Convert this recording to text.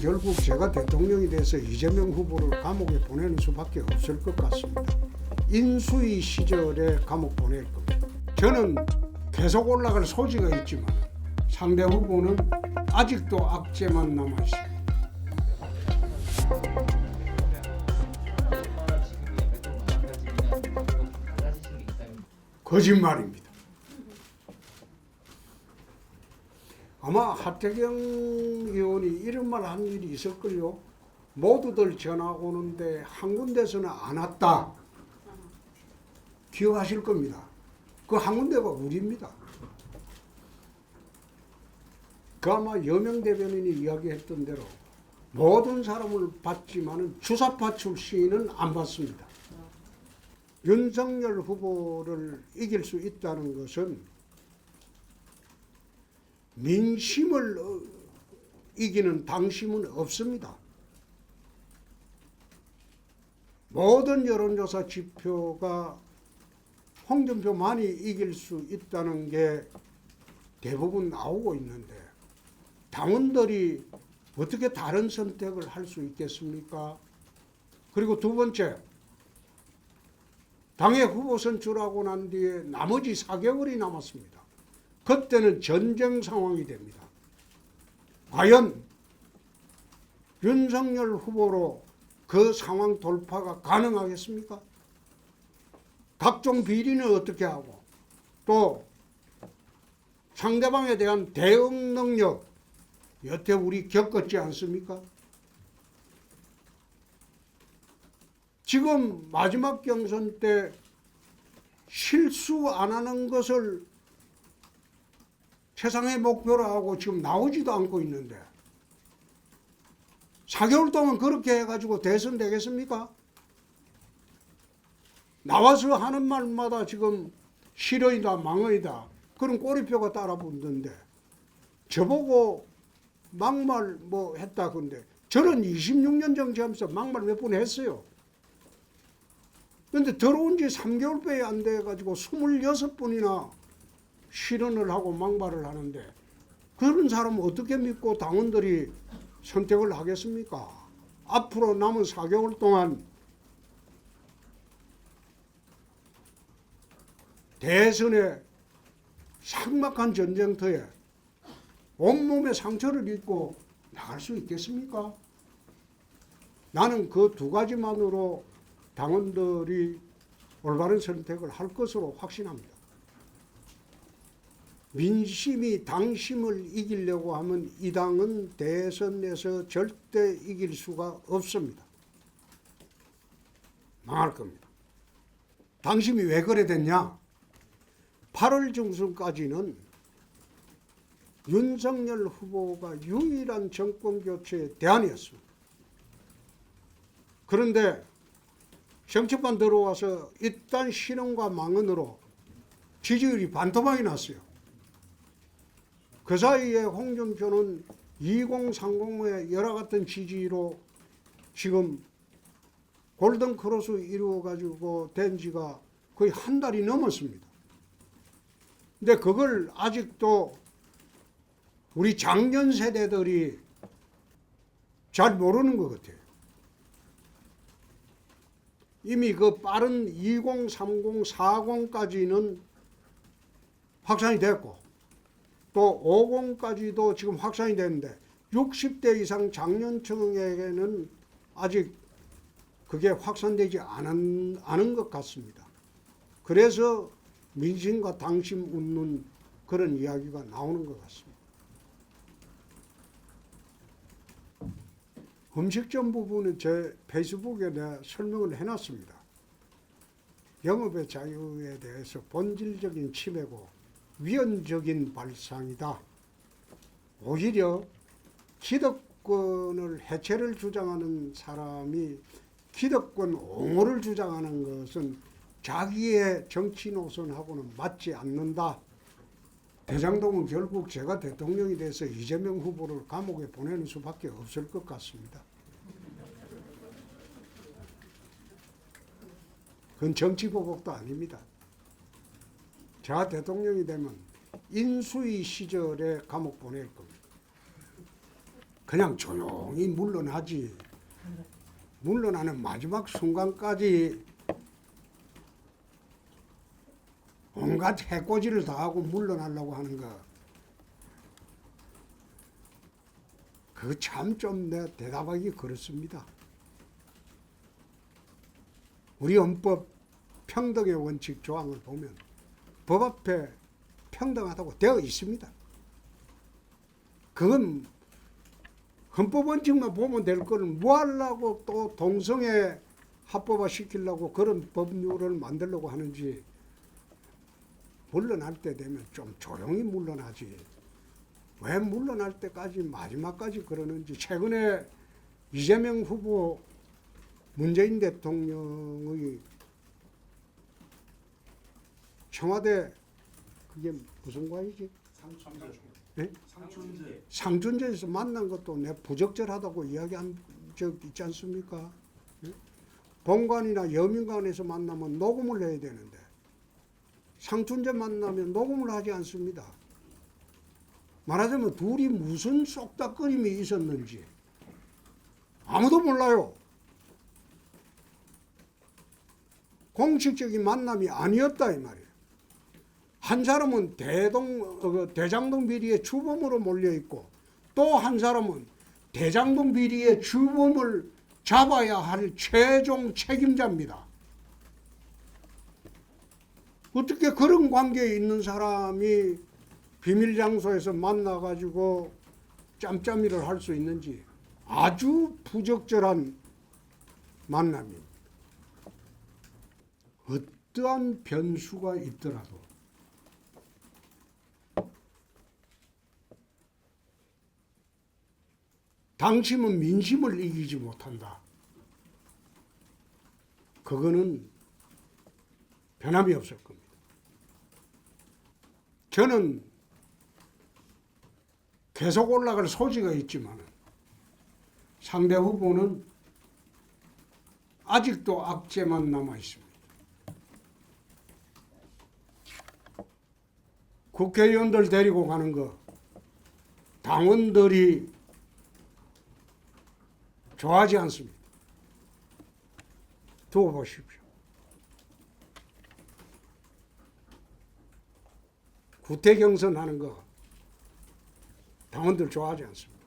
결국 제가 대통령이 돼서 이재명 후보를 감옥에 보내는 수밖에 없을 것 같습니다. 인수위 시절에 감옥 보낼 겁니다. 저는 계속 올라갈 소지가 있지만 상대 후보는 아직도 악재만 남아있습니다. 거짓말입니다. 아마 하태경 의원이 이런 말 한 일이 있을걸요. 모두들 전화 오는데 한 군데서는 안 왔다. 기억하실 겁니다. 그 한 군데가 우리입니다. 그 아마 여명 대변인이 이야기했던 대로 모든 사람을 봤지만은 주사파 출신은 안 봤습니다. 윤석열 후보를 이길 수 있다는 것은 민심을 이기는 당심은 없습니다. 모든 여론조사 지표가 홍준표만이 이길 수 있다는 게 대부분 나오고 있는데 당원들이 어떻게 다른 선택을 할 수 있겠습니까? 그리고 두 번째, 당의 후보 선출하고 난 뒤에 나머지 4개월이 남았습니다. 그때는 전쟁 상황이 됩니다. 과연 윤석열 후보로 그 상황 돌파가 가능하겠습니까? 각종 비리는 어떻게 하고 또 상대방에 대한 대응 능력 여태 우리 겪었지 않습니까? 지금 마지막 경선 때 실수 안 하는 것을 최상의 목표로 하고 지금 나오지도 않고 있는데 4개월 동안 그렇게 해가지고 대선 되겠습니까? 나와서 하는 말마다 지금 실언이다 망언이다 그런 꼬리표가 따라붙는데 저보고 막말 뭐 했다 근데 저는 26년 정치하면서 막말 몇 번 했어요. 근데 들어온 지 3개월밖에 안 돼가지고 26번이나 실언을 하고 막말을 하는데 그런 사람은 어떻게 믿고 당원들이 선택을 하겠습니까? 앞으로 남은 4개월 동안 대선의 삭막한 전쟁터에 온몸에 상처를 입고 나갈 수 있겠습니까? 나는 그 두 가지만으로 당원들이 올바른 선택을 할 것으로 확신합니다. 민심이 당심을 이기려고 하면 이 당은 대선에서 절대 이길 수가 없습니다. 망할 겁니다. 당심이 왜 그래 됐냐? 8월 중순까지는 윤석열 후보가 유일한 정권교체의 대안이었습니다. 그런데 정치판 들어와서 일단 실언과 망언으로 지지율이 반토막이 났어요. 그 사이에 홍준표는 2030의 여러 같은 지지로 지금 골든크로스 이루어가지고 된 지가 거의 한 달이 넘었습니다. 근데 그걸 아직도 우리 장년 세대들이 잘 모르는 것 같아요. 이미 그 빠른 2030, 40까지는 확산이 됐고 또 50까지도 지금 확산이 됐는데 60대 이상 장년층에게는 아직 그게 확산되지 않은 것 같습니다. 그래서 민심과 당심 웃는 그런 이야기가 나오는 것 같습니다. 음식점 부분은 제 페이스북에 내가 설명을 해놨습니다. 영업의 자유에 대해서 본질적인 침해고 위헌적인 발상이다. 오히려 기득권을 해체를 주장하는 사람이 기득권 옹호를 주장하는 것은 자기의 정치 노선하고는 맞지 않는다. 대장동은 결국 제가 대통령이 돼서 이재명 후보를 감옥에 보내는 수밖에 없을 것 같습니다. 그건 정치보복도 아닙니다. 제가 대통령이 되면 인수위 시절에 감옥 보낼 겁니다. 그냥 조용히 물러나지. 물러나는 마지막 순간까지 온갖 해코지를 다 하고 물러나려고 하는 거. 그거 참 좀 내 대답하기 그렇습니다. 우리 헌법 평등의 원칙 조항을 보면 법 앞에 평등하다고 되어 있습니다. 그건 헌법 원칙만 보면 될 거를 뭐 하려고 또 동성애 합법화 시키려고 그런 법률을 만들려고 하는지. 물러날 때 되면 좀 조용히 물러나지. 왜 물러날 때까지 마지막까지 그러는지. 최근에 이재명 후보 문재인 대통령의 청와대 그게 무슨 과이지? 네? 상춘제에서 만난 것도 내 부적절하다고 이야기한 적 있지 않습니까? 네? 본관이나 여민관에서 만나면 녹음을 해야 되는데 상춘제 만나면 녹음을 하지 않습니다. 말하자면 둘이 무슨 쏙닥거림이 있었는지 아무도 몰라요. 공식적인 만남이 아니었다 이 말이에요. 한 사람은 대장동 비리의 주범으로 몰려있고 또 한 사람은 대장동 비리의 주범을 잡아야 할 최종 책임자입니다. 어떻게 그런 관계에 있는 사람이 비밀 장소에서 만나가지고 짬짬이를 할 수 있는지 아주 부적절한 만남입니다. 어떠한 변수가 있더라도 당심은 민심을 이기지 못한다. 그거는 변함이 없을 겁니다. 저는 계속 올라갈 소지가 있지만 상대 후보는 아직도 악재만 남아 있습니다. 국회의원들 데리고 가는 거 당원들이 좋아하지 않습니다. 두고 보십시오. 구태 경선 하는 거 당원들 좋아하지 않습니다.